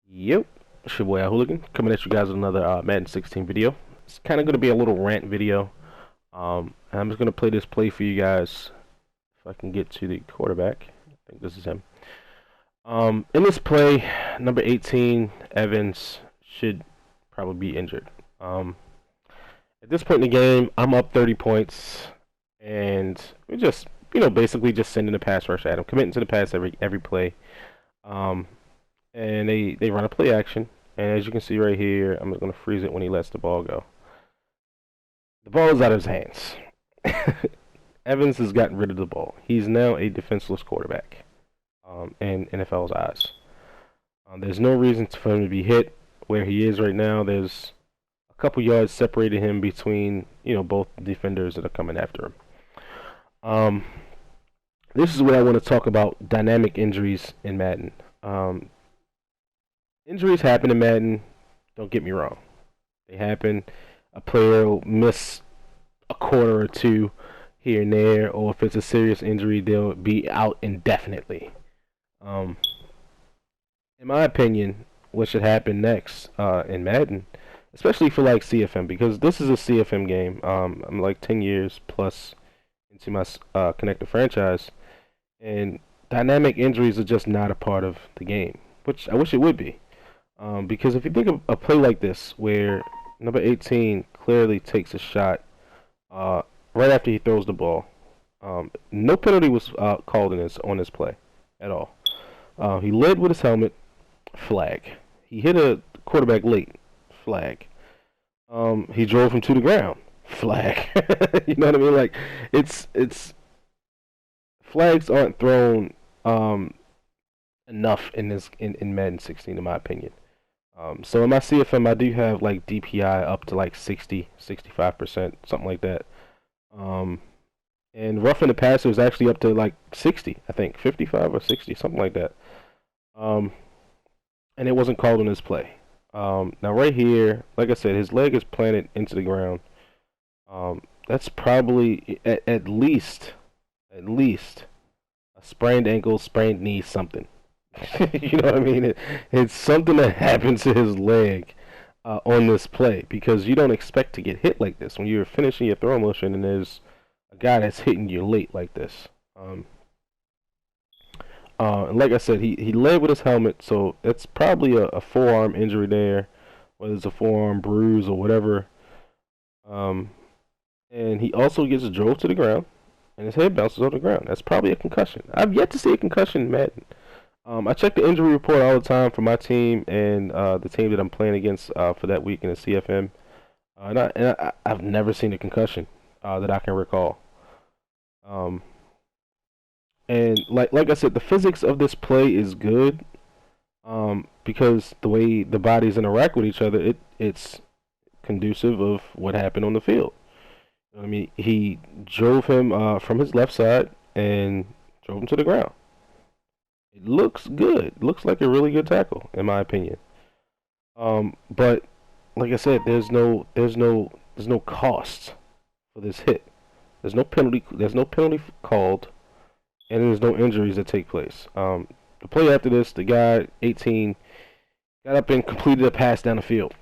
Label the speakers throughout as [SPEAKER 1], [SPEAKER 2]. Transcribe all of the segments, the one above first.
[SPEAKER 1] Yep, it's your boy Hooligan coming at you guys with another Madden 16 video. It's kind of going to be a little rant video. And I'm just going to play this play for you guys. If I can get to the quarterback, I think this is him. In this play, number 18, Evans, should probably be injured. At this point in the game, I'm up 30 points, and we're just, basically just sending a pass rush at him, committing to the pass every play. And they run a play action, and as you can see right here, I'm just going to freeze it when he lets the ball go. The ball is out of his hands. Evans has gotten rid of the ball. He's now a defenseless quarterback in NFL's eyes. There's no reason for him to be hit where he is right now. There's a couple yards separating him between both defenders that are coming after him. This is what I want to talk about: dynamic injuries in Madden. Injuries happen in Madden, don't get me wrong. They happen. A player will miss a quarter or two here and there, or if it's a serious injury, they'll be out indefinitely. In my opinion, what should happen next in Madden, especially for like CFM, because this is a CFM game. I'm like 10 years plus into my connected franchise, and dynamic injuries are just not a part of the game, which I wish it would be. Because if you think of a play like this, where number 18 clearly takes a shot right after he throws the ball, no penalty was called on this play at all. He led with his helmet, flag. He hit a quarterback late, flag. He drove him to the ground, flag. You know what I mean? Like it's flags aren't thrown enough in Madden 16, in my opinion. So in my CFM, I do have like DPI up to like 60, 65%, something like that. And roughing the passer was actually up to like 60, I think, 55 or 60, something like that. And it wasn't called on this play. Now right here, like I said, his leg is planted into the ground. That's probably at least a sprained ankle, sprained knee, something. You know what I mean? It's something that happened to his leg on this play, because you don't expect to get hit like this when you're finishing your throw motion and there's a guy that's hitting you late like this. And like I said, he led with his helmet, so it's probably a forearm injury there, whether it's a forearm bruise or whatever. And he also gets drove to the ground, and his head bounces off the ground. That's probably a concussion. I've yet to see a concussion in Madden. I check the injury report all the time for my team and the team that I'm playing against for that week in the CFM. I've never seen a concussion that I can recall. And like I said, the physics of this play is good because the way the bodies interact with each other, it's conducive of what happened on the field. I mean, he drove him from his left side and drove him to the ground. It looks good. Looks like a really good tackle, in my opinion. But like I said, there's no cost for this hit. There's no penalty. There's no penalty called, and there's no injuries that take place. The play after this, the guy 18 got up and completed a pass down the field.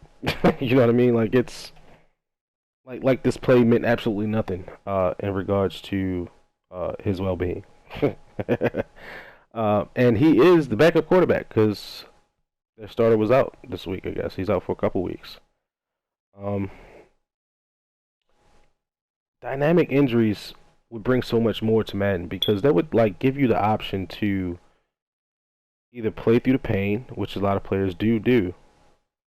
[SPEAKER 1] You know what I mean? Like it's like this play meant absolutely nothing in regards to his well-being. And he is the backup quarterback because their starter was out this week, I guess. He's out for a couple weeks. Dynamic injuries would bring so much more to Madden, because that would like give you the option to either play through the pain, which a lot of players do,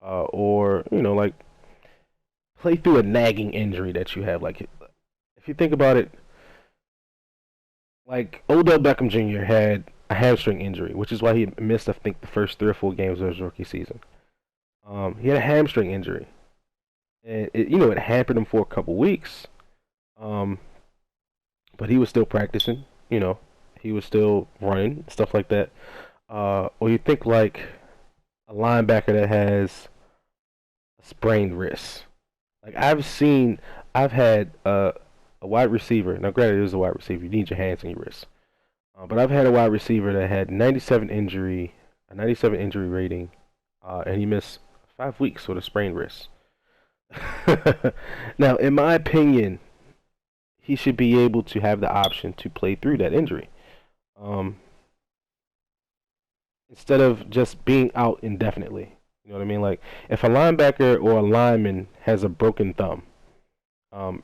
[SPEAKER 1] or like play through a nagging injury that you have. Like if you think about it, like Odell Beckham Jr. had a hamstring injury, which is why he missed, I think, the first 3 or 4 games of his rookie season. He had a hamstring injury, and it hampered him for a couple weeks. But he was still practicing. He was still running, stuff like that. Or you think like a linebacker that has a sprained wrist. Like I've had a wide receiver. Now, granted, it is a wide receiver. You need your hands and your wrists. But I've had a wide receiver that had a 97 injury rating, and he missed 5 weeks with a sprained wrist. Now, in my opinion, he should be able to have the option to play through that injury, um, instead of just being out indefinitely. You know what I mean? Like, if a linebacker or a lineman has a broken thumb, um,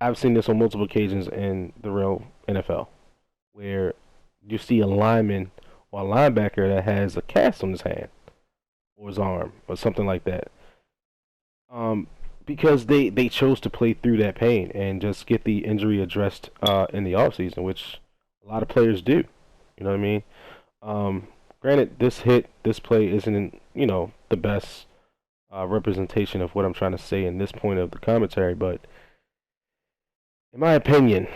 [SPEAKER 1] I've seen this on multiple occasions in the real NFL, where you see a lineman or a linebacker that has a cast on his hand or his arm or something like that. Um, because they chose to play through that pain and just get the injury addressed in the offseason, which a lot of players do. You know what I mean? Granted, this play isn't, the best representation of what I'm trying to say in this point of the commentary, but in my opinion,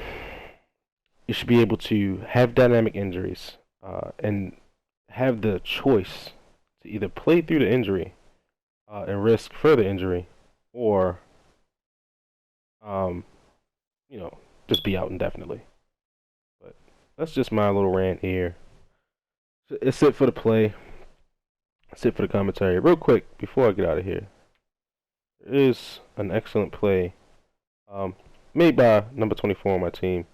[SPEAKER 1] you should be able to have dynamic injuries and have the choice to either play through the injury and risk further injury, or um, just be out indefinitely. But that's just my little rant here. It's it for the play. It's it for the commentary. Real quick, before I get out of here, there is an excellent play um, made by number 24 on my team,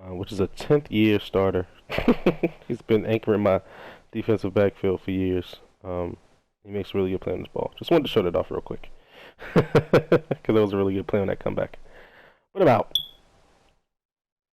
[SPEAKER 1] which is a 10th year starter. He's been anchoring my defensive backfield for years. He makes really good play on this ball. Just wanted to show that off real quick. Because that was a really good play on that comeback. What about?